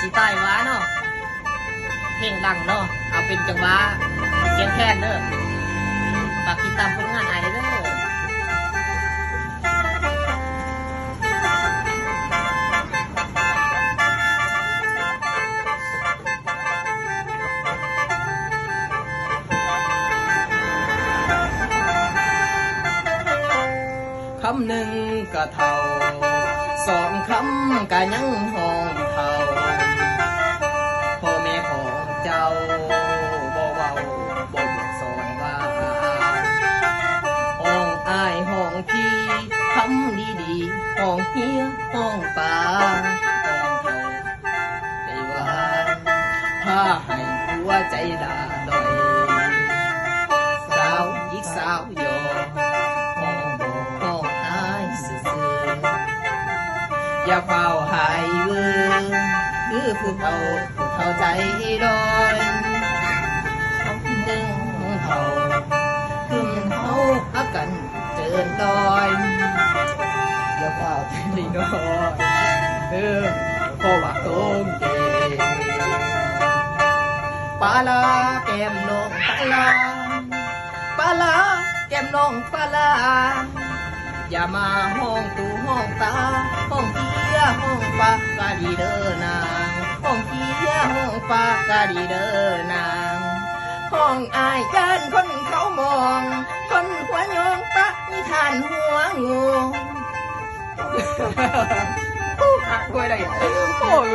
สีใต้ว้าเนาะเพลงดังเนาะเอาเป็นจังหวะเสียงแคนเด้อฝากติดตามผลงานไอ้เด้อคำหนึ่งก็เท่าสองคำก็ยังห้องเท่าพ่อแม่ของเจ้าบ่เว้าบ่บอกสอนว่าห้องอ้ายห้องพี่คำดีๆห้องเฮียห้องป่าห้องเจ้าได้ว่าถ้าให้หัวใจด่าดอยสาวยิกสาวยออย่าเฝ้าหายเวอคือผู้เขาใจลอยเขาดึงเขาขึ้นเขาอากันเจินลอยอย่าเฝ้าใจลอยเพราะว่าตรงเก่งปลาลาแก้มน้องปลาลาปลาลาแก้มน้องปลาลาอย่ามาห้องตูห้องตาห้องเกียห้องปากกะดีเด้อนางห้องเกียห้องปากกะดีเด้อนางห้องอายย่านคนเขามองคนหัวยองตะนิทานหัวงูหักไว้ได้โอ้ย